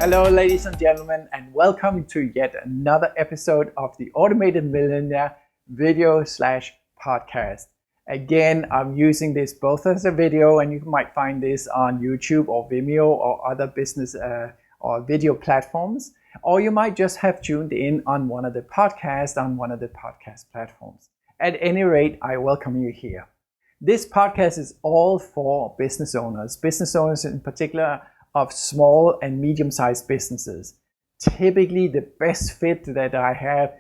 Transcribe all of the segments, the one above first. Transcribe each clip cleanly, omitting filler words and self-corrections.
Hello, ladies and gentlemen, and welcome to yet another episode of the Automated Millionaire video / podcast. Again, I'm using this both as a video, and you might find this on YouTube or Vimeo or other business or video platforms, or you might just have tuned in on one of the podcast platforms. At any rate, I welcome you here. This podcast is all for business owners in particular of small and medium-sized businesses. Typically, the best fit that I have,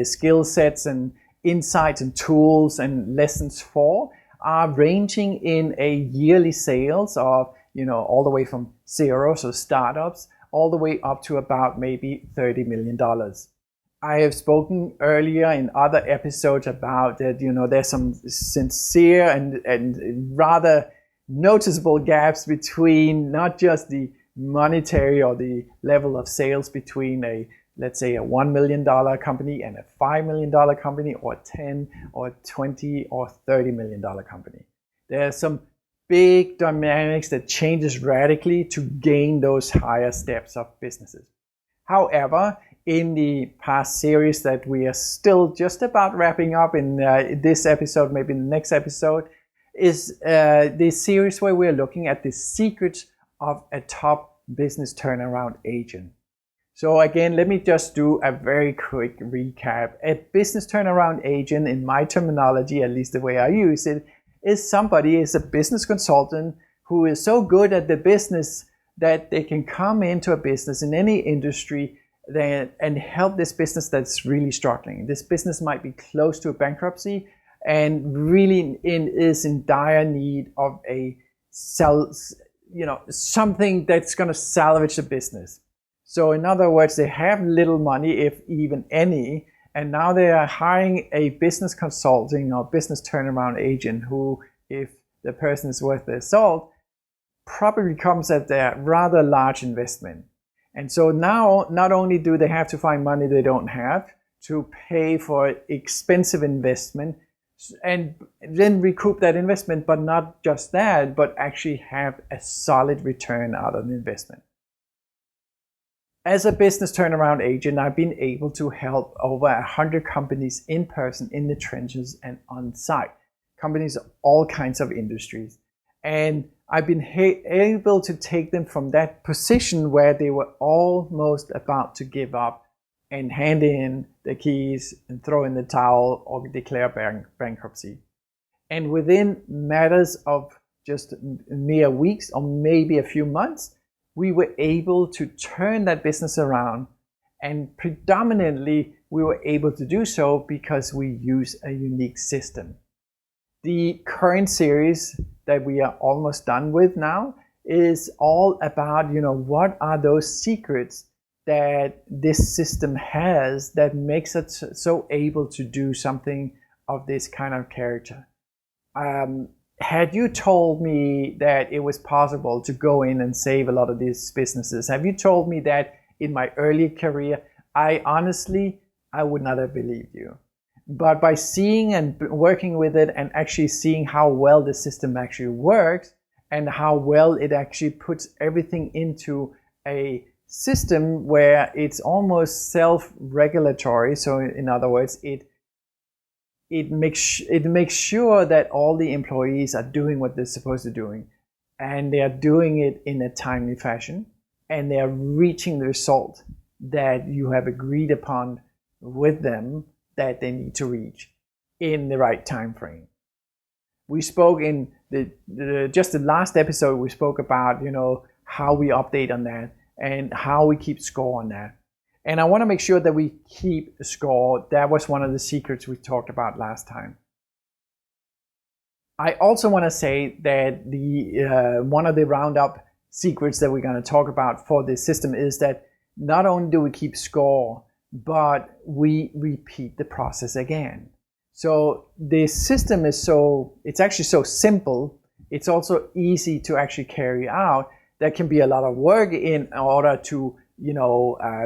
skill sets and insights and tools and lessons for are ranging in a yearly sales of, all the way from zero, so startups, all the way up to about maybe $30 million. I have spoken earlier in other episodes about that, there's some sincere and rather noticeable gaps between not just the monetary or the level of sales between let's say a $1 million company and a $5 million company, or 10 or 20 or $30 million company. There are some big dynamics that changes radically to gain those higher steps of businesses. However, in the past series that we are still just about wrapping up in this episode, maybe the next episode, is the series where we're looking at the secrets of a top business turnaround agent. So again, let me just do a very quick recap. A business turnaround agent, in my terminology, at least the way I use it, is a business consultant who is so good at the business that they can come into a business in any industry and help this business that's really struggling. This business might be close to a bankruptcy and really is in dire need of something that's going to salvage the business. So in other words, they have little money, if even any, and now they are hiring a business consulting or business turnaround agent who, if the person is worth their salt, probably comes at a rather large investment. And so now, not only do they have to find money they don't have to pay for expensive investment, and then recoup that investment, but not just that, but actually have a solid return out of the investment. As a business turnaround agent, I've been able to help over 100 companies in person, in the trenches and on site. Companies of all kinds of industries. And I've been able to take them from that position where they were almost about to give up and hand in the keys and throw in the towel or declare bankruptcy. And within matters of just mere weeks or maybe a few months, we were able to turn that business around. And predominantly, we were able to do so because we use a unique system. The current series that we are almost done with now is all about, what are those secrets that this system has that makes it so able to do something of this kind of character. Had you told me that it was possible to go in and save a lot of these businesses, have you told me that in my early career, I would not have believed you. But by seeing and working with it and actually seeing how well the system actually works and how well it actually puts everything into a system where it's almost self-regulatory. So in other words, it makes sure that all the employees are doing what they're supposed to be doing, and they are doing it in a timely fashion, and they are reaching the result that you have agreed upon with them that they need to reach in the right time frame. We spoke in the last episode, we spoke about how we update on that and how we keep score on that. And I want to make sure that we keep score. That was one of the secrets we talked about last time. I also want to say that the one of the roundup secrets that we're going to talk about for this system is that not only do we keep score, but we repeat the process again. So the system it's actually so simple. It's also easy to actually carry out. There can be a lot of work in order to,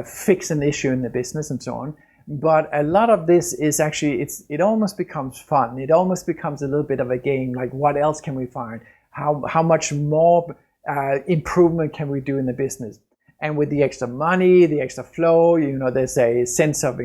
fix an issue in the business and so on. But a lot of this is actually, it almost becomes fun. It almost becomes a little bit of a game. Like, what else can we find? How much more improvement can we do in the business? And with the extra money, the extra flow, there's a sense of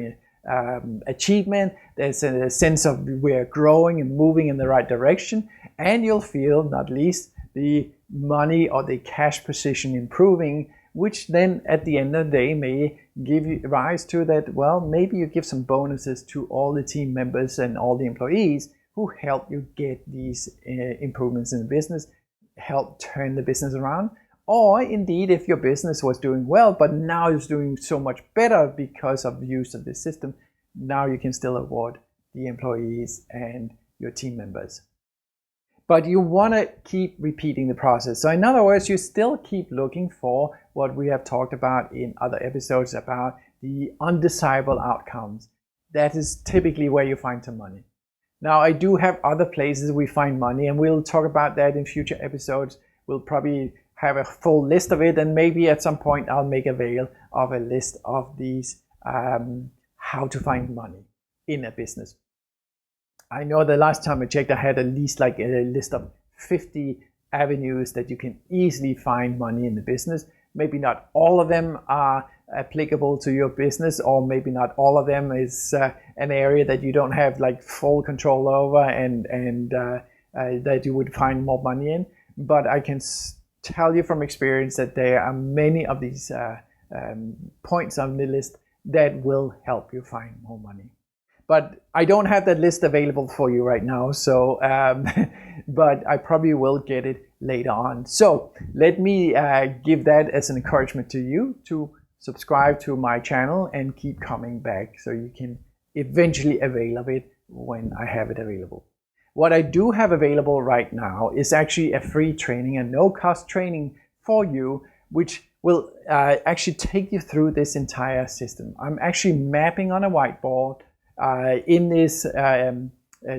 achievement, there's a sense of we're growing and moving in the right direction, and you'll feel, not least, the money or the cash position improving, which then at the end of the day may give you rise to that, well, maybe you give some bonuses to all the team members and all the employees who help you get these improvements in the business, help turn the business around. Or indeed, if your business was doing well, but now it's doing so much better because of the use of this system, now you can still award the employees and your team members. But you want to keep repeating the process. So in other words, you still keep looking for what we have talked about in other episodes about the undesirable outcomes. That is typically where you find some money. Now, I do have other places we find money, and we'll talk about that in future episodes. We'll probably have a full list of it, and maybe at some point I'll make avail of a list of these how to find money in a business. I know the last time I checked, I had at least like a list of 50 avenues that you can easily find money in the business. Maybe not all of them are applicable to your business, or maybe not all of them is an area that you don't have like full control over and that you would find more money in. But I can tell you from experience that there are many of these points on the list that will help you find more money. But I don't have that list available for you right now, so but I probably will get it later on. So let me give that as an encouragement to you to subscribe to my channel and keep coming back so you can eventually avail of it when I have it available. What I do have available right now is actually a free training, a no-cost training for you, which will actually take you through this entire system. I'm actually mapping on a whiteboard in this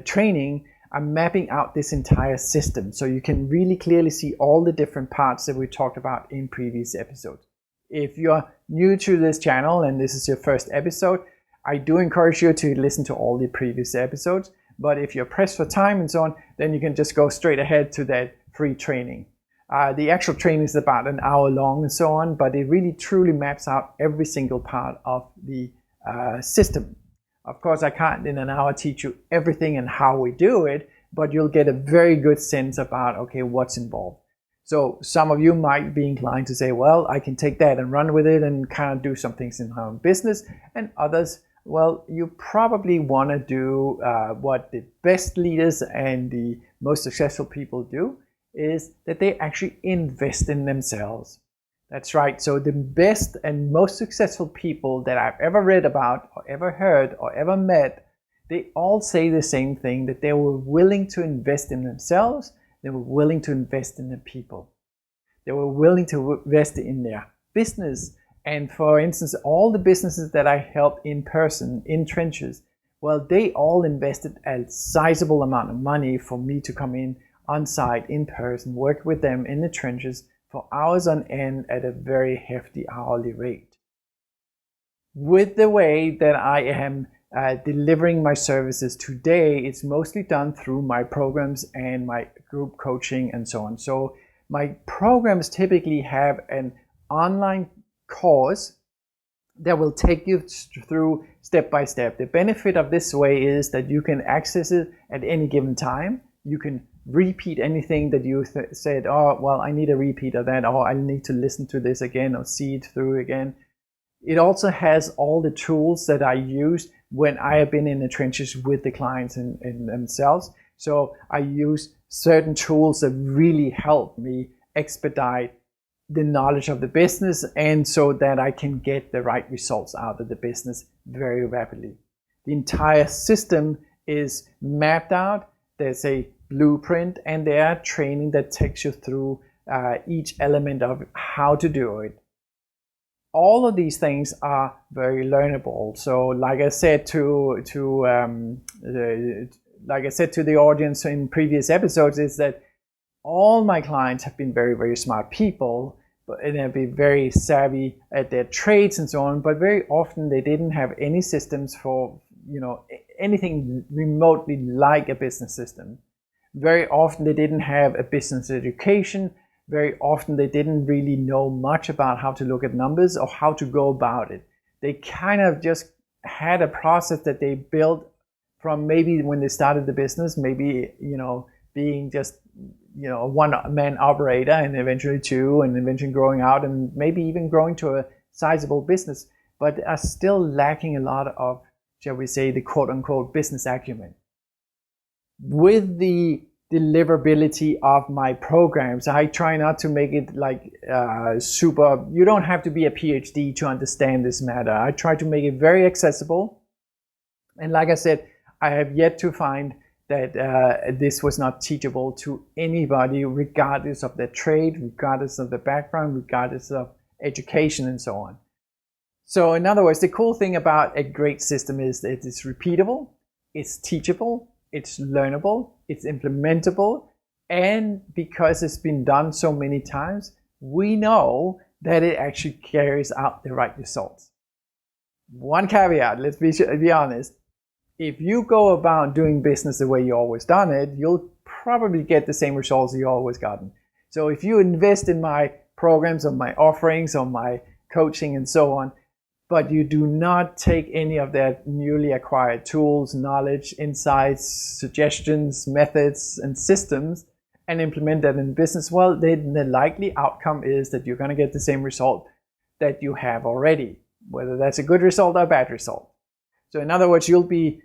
training. I'm mapping out this entire system so you can really clearly see all the different parts that we talked about in previous episodes. If you're new to this channel and this is your first episode, I do encourage you to listen to all the previous episodes. But if you're pressed for time and so on, then you can just go straight ahead to that free training. The actual training is about an hour long and so on, but it really truly maps out every single part of the system. Of course, I can't in an hour teach you everything and how we do it, but you'll get a very good sense about, okay, what's involved. So some of you might be inclined to say, well, I can take that and run with it and kind of do some things in my own business. And others, well, you probably want to do what the best leaders and the most successful people do, is that they actually invest in themselves. That's right. So the best and most successful people that I've ever read about or ever heard or ever met, they all say the same thing, that they were willing to invest in themselves. They were willing to invest in the people. They were willing to invest in their business. And for instance, all the businesses that I helped in person, in trenches, well, they all invested a sizable amount of money for me to come in on site, in person, work with them in the trenches for hours on end at a very hefty hourly rate. With the way that I am delivering my services today, it's mostly done through my programs and my group coaching and so on. So my programs typically have an online course that will take you through step by step. The benefit of this way is that you can access it at any given time. You can repeat anything that you said, oh, well, I need a repeat of that, or I need to listen to this again or see it through again. It also has all the tools that I use when I have been in the trenches with the clients and themselves. So I use certain tools that really help me expedite the knowledge of the business, and so that I can get the right results out of the business very rapidly. The entire system is mapped out. There's a blueprint and there training that takes you through each element of how to do it. All of these things are very learnable. So like I said to the audience in previous episodes, is that all my clients have been very, very smart people, and they've been very savvy at their trades and so on, but very often they didn't have any systems for, anything remotely like a business system. Very often they didn't have a business education. very often they didn't really know much about how to look at numbers or how to go about it. They kind of just had a process that they built from maybe when they started the business, maybe, being just, a one-man operator, and eventually two, and eventually growing out, and maybe even growing to a sizable business, but are still lacking a lot of, shall we say, the quote-unquote business acumen. With the deliverability of my programs, I try not to make it like super, you don't have to be a PhD to understand this matter. I try to make it very accessible. And like I said, I have yet to find that this was not teachable to anybody, regardless of their trade, regardless of their background, regardless of education, and so on. So in other words, the cool thing about a great system is that it's repeatable, it's teachable, it's learnable, it's implementable, and because it's been done so many times, we know that it actually carries out the right results. One caveat, let's be honest. If you go about doing business the way you always done it, you'll probably get the same results you always gotten. So if you invest in my programs or my offerings or my coaching and so on, but you do not take any of that newly acquired tools, knowledge, insights, suggestions, methods, and systems and implement that in business, well, then the likely outcome is that you're going to get the same result that you have already, whether that's a good result or a bad result. So in other words, you'll be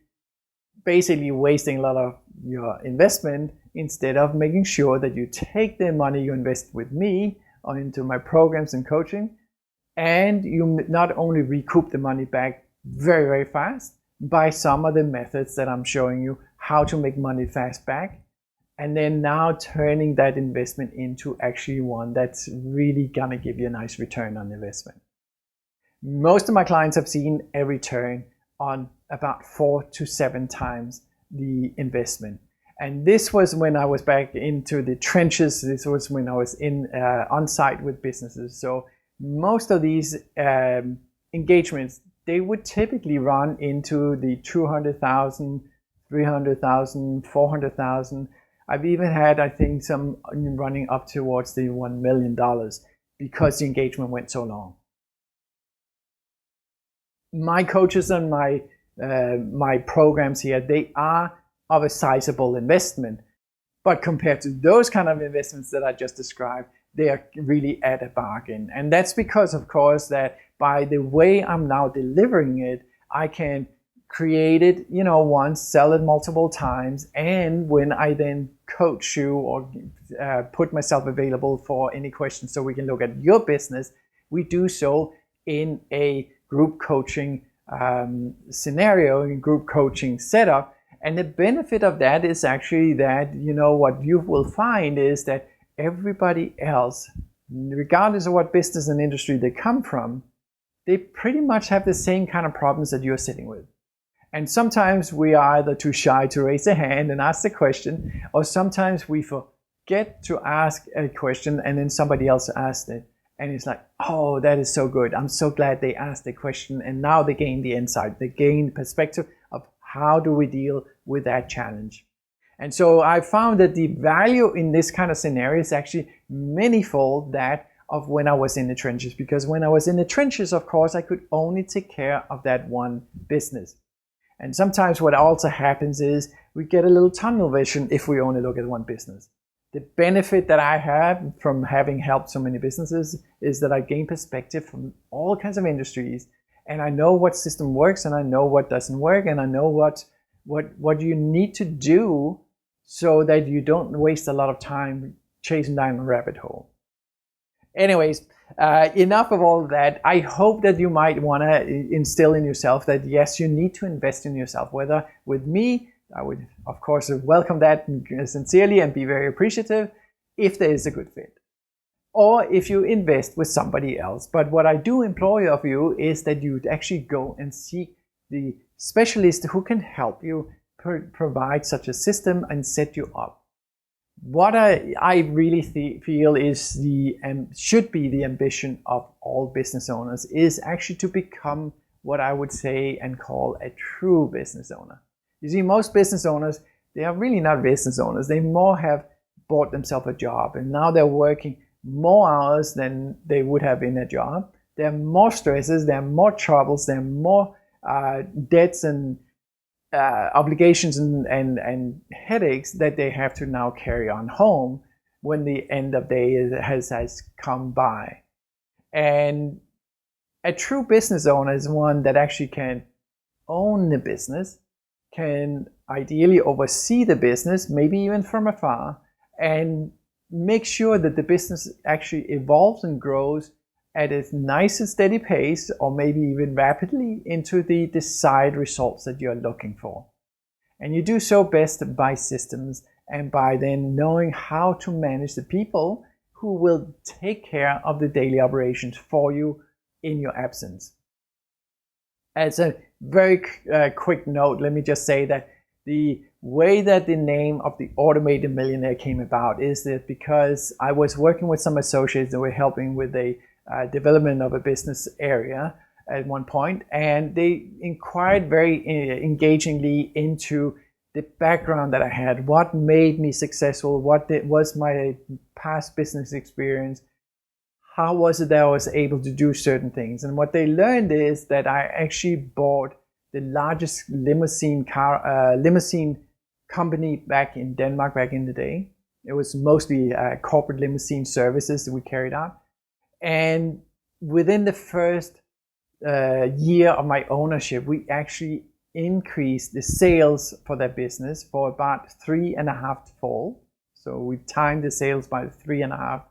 basically wasting a lot of your investment instead of making sure that you take the money you invest with me or into my programs and coaching, and you not only recoup the money back very, very fast by some of the methods that I'm showing you how to make money fast back, and then now turning that investment into actually one that's really gonna give you a nice return on investment. Most of my clients have seen a return on about 4 to 7 times the investment. And this was when I was back into the trenches. This was when I was on site with businesses. So most of these engagements, they would typically run into the 200,000, 300,000, 400,000. I've even had, I think, some running up towards the $1 million because the engagement went so long. My coaches and my programs here, they are of a sizable investment, but compared to those kind of investments that I just described, they are really at a bargain. And that's because, of course, that by the way I'm now delivering it, I can create it, once, sell it multiple times, and when I then coach you or put myself available for any questions so we can look at your business, we do so in a group coaching scenario, in group coaching setup. And the benefit of that is actually that, what you will find is that everybody else, regardless of what business and industry they come from, they pretty much have the same kind of problems that you're sitting with. And sometimes we are either too shy to raise a hand and ask the question, or sometimes we forget to ask a question and then somebody else asked it. And it's like, oh, that is so good. I'm so glad they asked the question. And now they gain the insight. They gain the perspective of how do we deal with that challenge. And so I found that the value in this kind of scenario is actually manyfold that of when I was in the trenches. Because when I was in the trenches, of course, I could only take care of that one business. And sometimes what also happens is we get a little tunnel vision if we only look at one business. The benefit that I have from having helped so many businesses is that I gain perspective from all kinds of industries, and I know what system works and I know what doesn't work, and I know what you need to do so that you don't waste a lot of time chasing down a rabbit hole. Anyways, enough of all that. I hope that you might want to instill in yourself that yes, you need to invest in yourself, whether with me. I would, of course, welcome that sincerely and be very appreciative if there is a good fit. Or if you invest with somebody else. But what I do implore of you is that you actually go and seek the specialist who can help you provide such a system and set you up. What I really feel is should be the ambition of all business owners is actually to become what I would say and call a true business owner. You see, most business owners, they are really not business owners. They more have bought themselves a job and now they're working more hours than they would have in a job. There are more stresses, there are more troubles, there are more debts and obligations and headaches that they have to now carry on home when the end of day has come by. And a true business owner is one that actually can own the business, can ideally oversee the business, maybe even from afar, and make sure that the business actually evolves and grows at a nice and steady pace, or maybe even rapidly, into the desired results that you're looking for. And you do so best by systems and by then knowing how to manage the people who will take care of the daily operations for you in your absence. As a very quick note, let me just say that the way that the name of the Automated Millionaire came about is that because I was working with some associates that were helping with a development of a business area at one point, and they inquired very engagingly into the background that I had, what made me successful, what was my past business experience, how was it that I was able to do certain things. And what they learned is that I actually bought the largest limousine company back in Denmark back in the day. It was mostly corporate limousine services that we carried out. And within the first year of my ownership, we actually increased the sales for that business for about 3.5-fold. So we timed the sales by 3.5.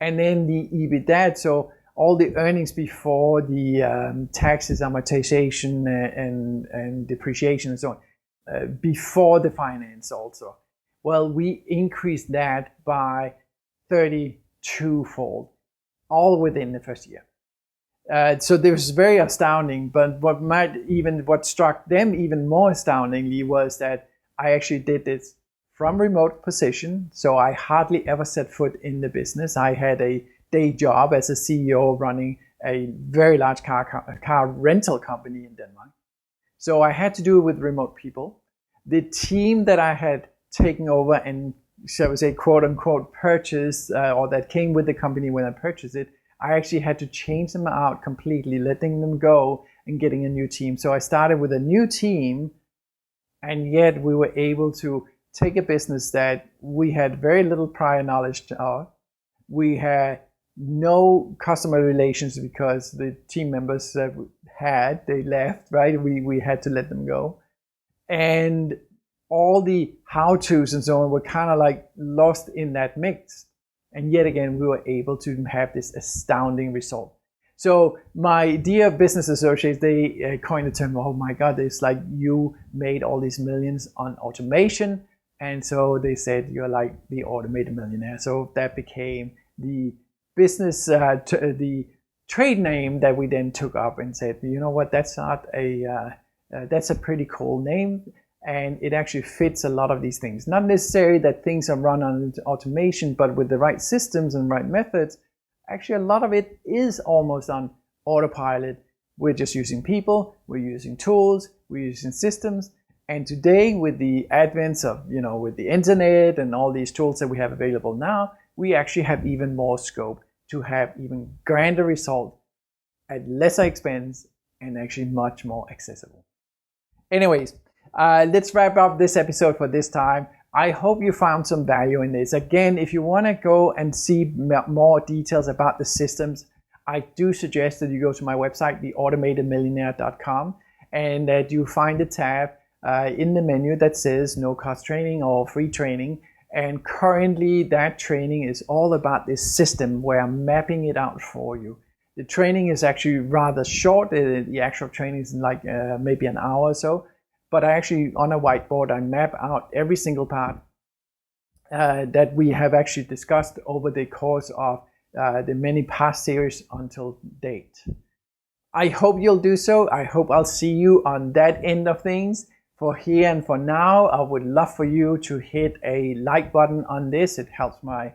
And then the EBITDA, so all the earnings before the taxes, amortization, and depreciation and so on, before the finance also. Well, we increased that by 32-fold, all within the first year. So this was very astounding, but what struck them even more astoundingly was that I actually did this from remote position. So I hardly ever set foot in the business. I had a day job as a CEO running a very large car rental company in Denmark. So I had to do it with remote people. The team that I had taken over and, shall we say, quote unquote, purchased, or that came with the company when I purchased it, I actually had to change them out completely, letting them go and getting a new team. So I started with a new team, and yet we were able to take a business that we had very little prior knowledge of. We had no customer relations because the team members that they left, right? We had to let them go. And all the how-tos and so on were kind of like lost in that mix. And yet again, we were able to have this astounding result. So my dear business associates, they coined the term, oh my God, it's like you made all these millions on automation. And so they said, you're like the Automated Millionaire. So that became the business, the trade name that we then took up and said, you know what, that's a pretty cool name. And it actually fits a lot of these things. Not necessarily that things are run on automation, but with the right systems and right methods, actually a lot of it is almost on autopilot. We're just using people, we're using tools, we're using systems. And today, with the advent of, with the internet and all these tools that we have available now, we actually have even more scope to have even grander results at lesser expense and actually much more accessible. Anyways, let's wrap up this episode for this time. I hope you found some value in this. Again, if you want to go and see more details about the systems, I do suggest that you go to my website, theautomatedmillionaire.com, and that you find a tab in the menu that says no cost training or free training. And currently that training is all about this system where I'm mapping it out for you. The training is actually rather short. The actual training is like maybe an hour or so. But I actually, on a whiteboard, I map out every single part that we have actually discussed over the course of the many past series until date. I hope you'll do so. I hope I'll see you on that end of things. For here and for now, I would love for you to hit a like button on this. It helps my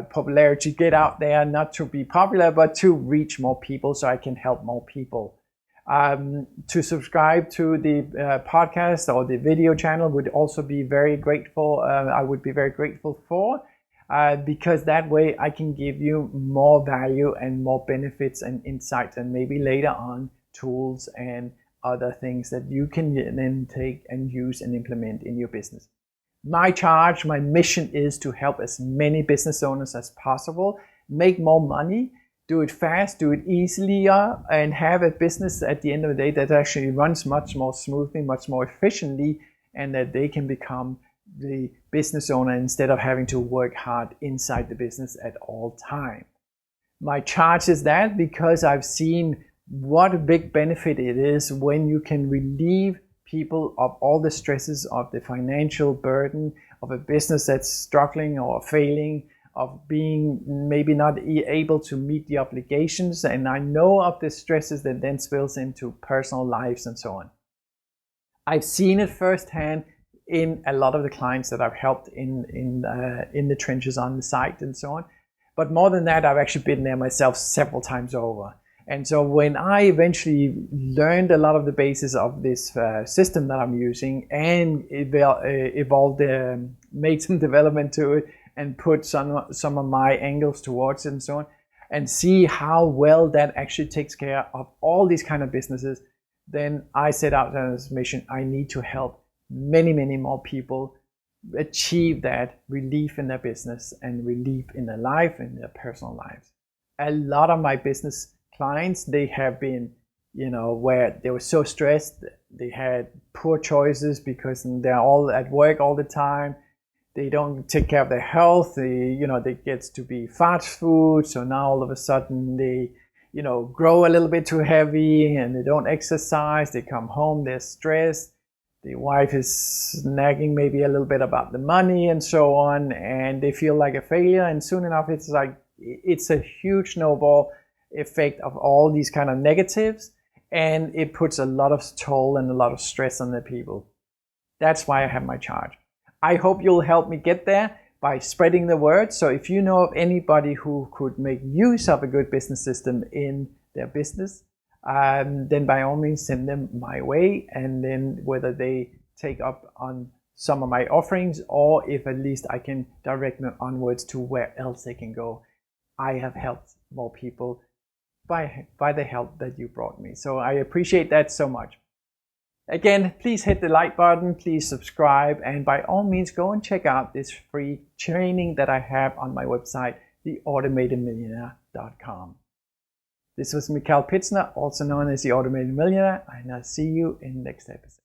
popularity get out there, not to be popular, but to reach more people so I can help more people. To subscribe to the podcast or the video channel would also be very grateful. I would be very grateful for. because that way I can give you more value and more benefits and insights, and maybe later on tools and other things that you can then take and use and implement in your business. My charge, my mission is to help as many business owners as possible make more money, do it fast, do it easily, and have a business at the end of the day that actually runs much more smoothly, much more efficiently, and that they can become the business owner instead of having to work hard inside the business at all time. My charge is that because I've seen what a big benefit it is when you can relieve people of all the stresses of the financial burden of a business that's struggling or failing, of being maybe not able to meet the obligations. And I know of the stresses that then spills into personal lives and so on. I've seen it firsthand in a lot of the clients that I've helped in the trenches on the site and so on. But more than that, I've actually been there myself several times over. And so when I eventually learned a lot of the basis of this system that I'm using and evolved, made some development to it and put some of my angles towards it and so on, and see how well that actually takes care of all these kind of businesses, then I set out on this mission. I need to help many, many more people achieve that relief in their business and relief in their life and their personal lives. A lot of my business clients, they have been, where they were so stressed, they had poor choices because they're all at work all the time. They don't take care of their health. They get to be fast food. So now all of a sudden they, grow a little bit too heavy and they don't exercise. They come home, they're stressed. The wife is nagging maybe a little bit about the money and so on, and they feel like a failure. And soon enough, it's a huge snowball effect of all these kind of negatives, and it puts a lot of toll and a lot of stress on the people. That's why I have my charge. I hope you'll help me get there by spreading the word. So if you know of anybody who could make use of a good business system in their business, then by all means send them my way, and then whether they take up on some of my offerings or if at least I can direct them onwards to where else they can go. I have helped more people by the help that you brought me. So I appreciate that so much. Again, please hit the like button, please subscribe, and by all means go and check out this free training that I have on my website, theautomatedmillionaire.com. This was Mikhail Pitzner, also known as the Automated Millionaire, and I'll see you in the next episode.